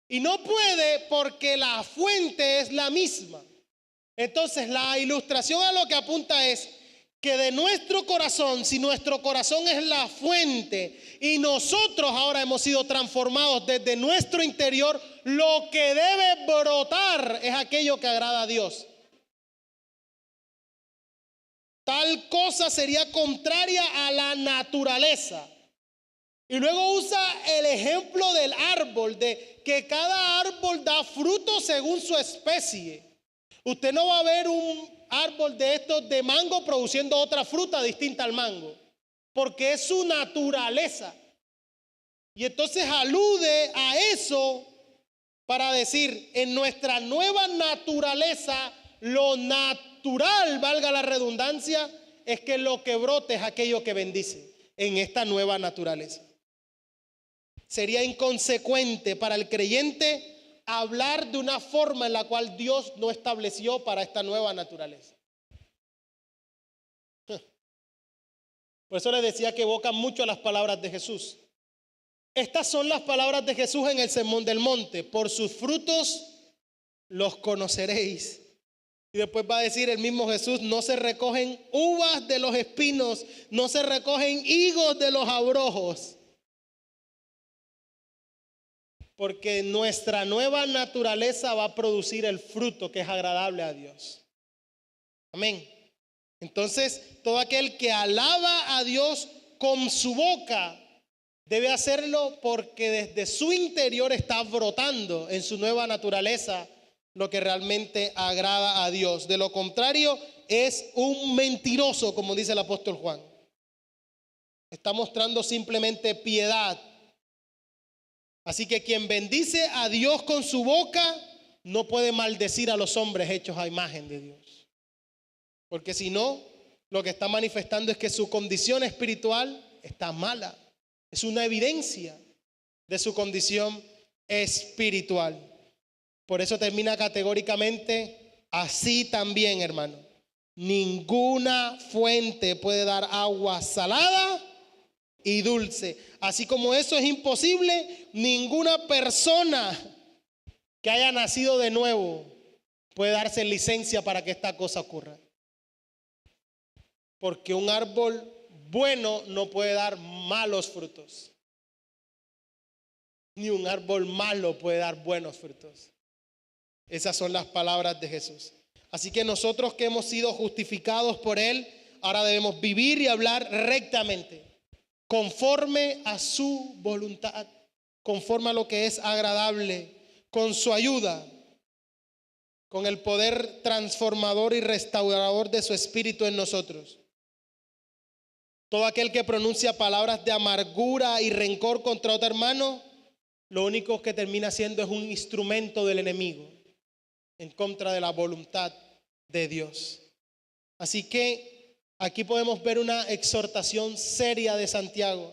Y no puede porque la fuente es la misma. Entonces la ilustración a lo que apunta es que de nuestro corazón, si nuestro corazón es la fuente y nosotros ahora hemos sido transformados desde nuestro interior, lo que debe brotar es aquello que agrada a Dios. Tal cosa sería contraria a la naturaleza. Y luego usa el ejemplo del árbol, de que cada árbol da fruto según su especie. Usted no va a ver un árbol de estos de mango produciendo otra fruta distinta al mango, porque es su naturaleza. Y entonces alude a eso para decir, en nuestra nueva naturaleza, lo natural, valga la redundancia, es que lo que brote es aquello que bendice en esta nueva naturaleza. Sería inconsecuente para el creyente hablar de una forma en la cual Dios no estableció para esta nueva naturaleza. Por eso les decía que evocan mucho las palabras de Jesús. Estas son las palabras de Jesús en el Sermón del Monte. Por sus frutos los conoceréis. Y después va a decir el mismo Jesús, no se recogen uvas de los espinos, no se recogen higos de los abrojos. Porque nuestra nueva naturaleza va a producir el fruto que es agradable a Dios. Amén. Entonces, todo aquel que alaba a Dios con su boca debe hacerlo porque desde su interior está brotando en su nueva naturaleza lo que realmente agrada a Dios. De lo contrario, es un mentiroso, como dice el apóstol Juan. Está mostrando simplemente piedad. Así que quien bendice a Dios con su boca no puede maldecir a los hombres hechos a imagen de Dios. Porque si no, lo que está manifestando es que su condición espiritual está mala. Es una evidencia de su condición espiritual. Por eso termina categóricamente, así también, hermano. Ninguna fuente puede dar agua salada y dulce. Así como eso es imposible, ninguna persona que haya nacido de nuevo puede darse licencia para que esta cosa ocurra. Porque un árbol bueno no puede dar malos frutos. Ni un árbol malo puede dar buenos frutos. Esas son las palabras de Jesús. Así que nosotros que hemos sido justificados por Él, ahora debemos vivir y hablar rectamente, conforme a su voluntad, conforme a lo que es agradable, con su ayuda, con el poder transformador y restaurador de su Espíritu en nosotros. Todo aquel que pronuncia palabras de amargura y rencor contra otro hermano, lo único que termina siendo es un instrumento del enemigo en contra de la voluntad de Dios. Así que aquí podemos ver una exhortación seria de Santiago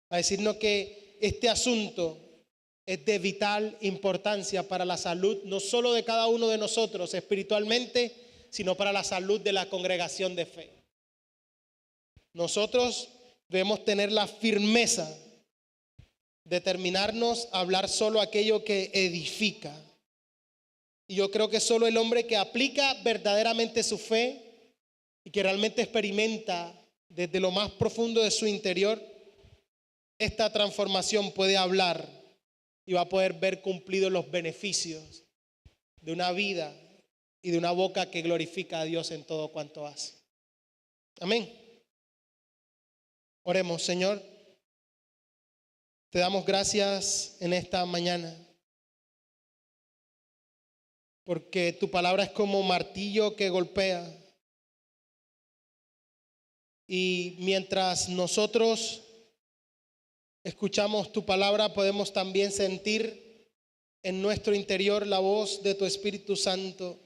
a decirnos que este asunto es de vital importancia para la salud, no solo de cada uno de nosotros espiritualmente, sino para la salud de la congregación de fe. Nosotros debemos tener la firmeza de determinarnos a hablar solo aquello que edifica. Y yo creo que solo el hombre que aplica verdaderamente su fe y que realmente experimenta desde lo más profundo de su interior esta transformación puede hablar y va a poder ver cumplidos los beneficios de una vida y de una boca que glorifica a Dios en todo cuanto hace. Amén. Oremos, Señor. Te damos gracias en esta mañana, porque tu palabra es como martillo que golpea. Y mientras nosotros escuchamos tu palabra, podemos también sentir en nuestro interior la voz de tu Espíritu Santo,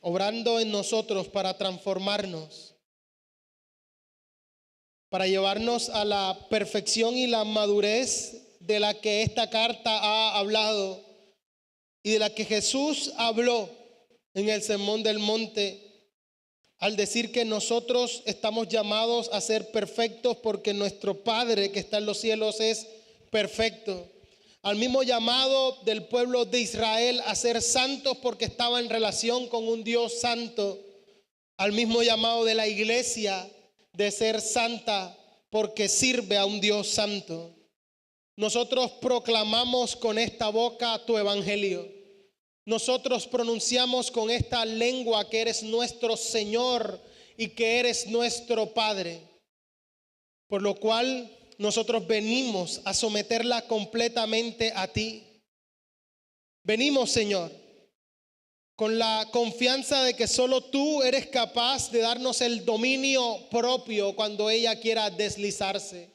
obrando en nosotros para transformarnos, para llevarnos a la perfección y la madurez de la que esta carta ha hablado y de la que Jesús habló en el Sermón del Monte, al decir que nosotros estamos llamados a ser perfectos porque nuestro Padre que está en los cielos es perfecto. Al mismo llamado del pueblo de Israel a ser santos porque estaba en relación con un Dios santo. Al mismo llamado de la iglesia de ser santa porque sirve a un Dios santo. Nosotros proclamamos con esta boca tu evangelio. Nosotros pronunciamos con esta lengua que eres nuestro Señor y que eres nuestro Padre. Por lo cual nosotros venimos a someterla completamente a ti. Venimos, Señor, con la confianza de que solo tú eres capaz de darnos el dominio propio cuando ella quiera deslizarse.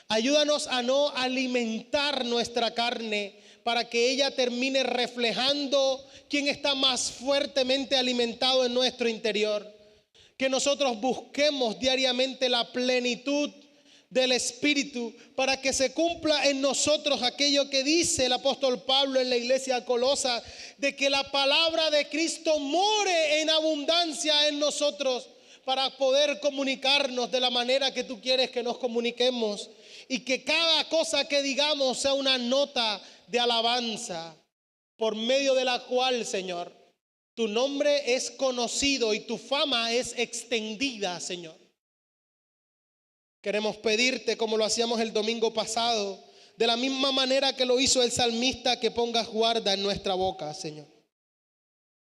Ayúdanos a no alimentar nuestra carne para que ella termine reflejando quién está más fuertemente alimentado en nuestro interior. Que nosotros busquemos diariamente la plenitud del Espíritu para que se cumpla en nosotros aquello que dice el apóstol Pablo en la iglesia de Colosas, de que la palabra de Cristo more en abundancia en nosotros para poder comunicarnos de la manera que tú quieres que nos comuniquemos, y que cada cosa que digamos sea una nota de alabanza por medio de la cual, Señor, tu nombre es conocido y tu fama es extendida, Señor. Queremos pedirte, como lo hacíamos el domingo pasado, de la misma manera que lo hizo el salmista, que pongas guarda en nuestra boca, Señor.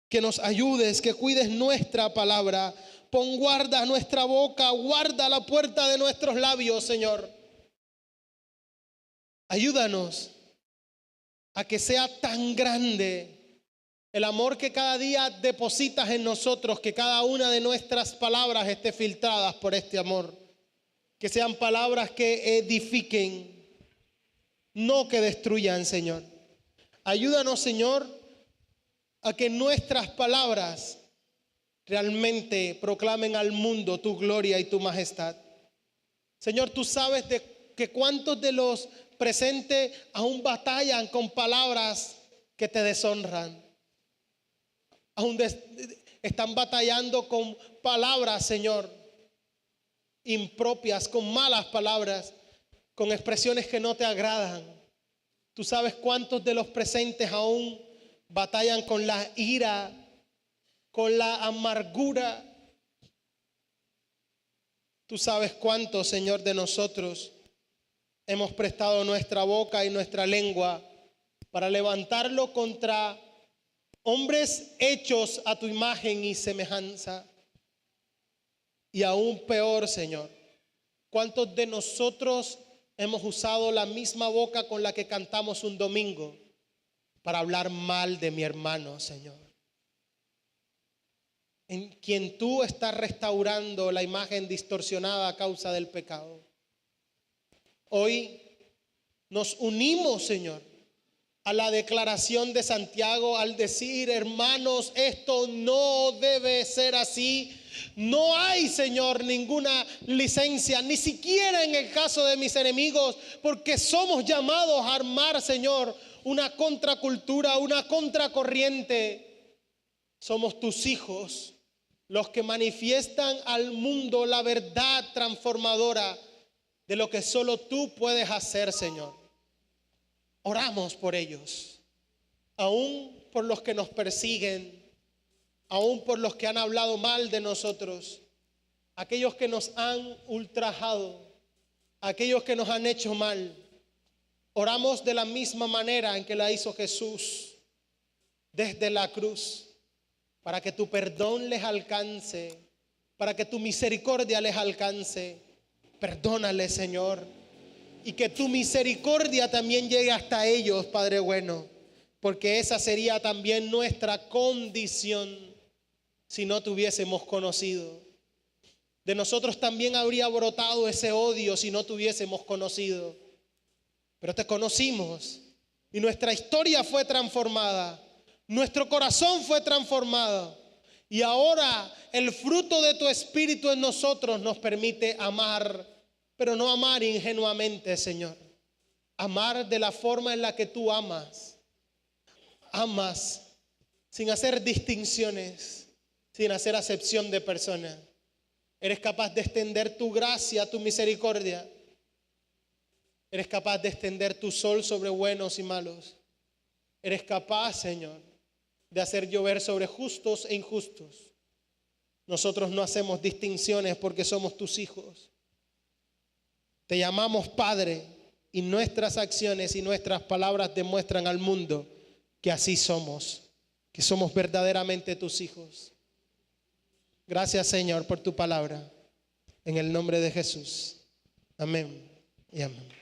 Que nos ayudes, que cuides nuestra palabra. Pon guarda a nuestra boca, guarda la puerta de nuestros labios, Señor. Ayúdanos a que sea tan grande el amor que cada día depositas en nosotros, que cada una de nuestras palabras esté filtradas por este amor. Que sean palabras que edifiquen, no que destruyan, Señor. Ayúdanos, Señor, a que nuestras palabras realmente proclamen al mundo tu gloria y tu majestad. Señor, tú sabes de que cuántos de los presentes aún batallan con palabras que te deshonran. Aún están batallando con palabras, Señor, impropias, con malas palabras, con expresiones que no te agradan. Tú sabes cuántos de los presentes aún batallan con la ira, con la amargura. Tú sabes cuántos, Señor, de nosotros hemos prestado nuestra boca y nuestra lengua para levantarlo contra hombres hechos a tu imagen y semejanza. Y aún peor, Señor, ¿cuántos de nosotros hemos usado la misma boca con la que cantamos un domingo para hablar mal de mi hermano, Señor? En quien tú estás restaurando la imagen distorsionada a causa del pecado. Hoy nos unimos, Señor, a la declaración de Santiago al decir: hermanos, esto no debe ser así. No hay, Señor, ninguna licencia, ni siquiera en el caso de mis enemigos, porque somos llamados a armar, Señor, una contracultura, una contracorriente. Somos tus hijos, los que manifiestan al mundo la verdad transformadora de lo que solo tú puedes hacer, Señor. Oramos por ellos, aún por los que nos persiguen, aún por los que han hablado mal de nosotros, aquellos que nos han ultrajado, aquellos que nos han hecho mal. Oramos de la misma manera en que la hizo Jesús desde la cruz, para que tu perdón les alcance, para que tu misericordia les alcance, Perdónale, Señor. Y que tu misericordia también llegue hasta ellos, Padre bueno. Porque esa sería también nuestra condición si no te hubiésemos conocido. De nosotros también habría brotado ese odio si no te hubiésemos conocido. Pero te conocimos y nuestra historia fue transformada. Nuestro corazón fue transformado. Y ahora el fruto de tu Espíritu en nosotros nos permite amar, pero no amar ingenuamente, Señor. Amar de la forma en la que tú amas. Amas sin hacer distinciones, sin hacer acepción de personas. Eres capaz de extender tu gracia, tu misericordia. Eres capaz de extender tu sol sobre buenos y malos. Eres capaz, Señor, de hacer llover sobre justos e injustos. Nosotros no hacemos distinciones porque somos tus hijos. Te llamamos Padre y nuestras acciones y nuestras palabras demuestran al mundo que así somos, que somos verdaderamente tus hijos. Gracias, Señor, por tu palabra. En el nombre de Jesús. Amén y amén.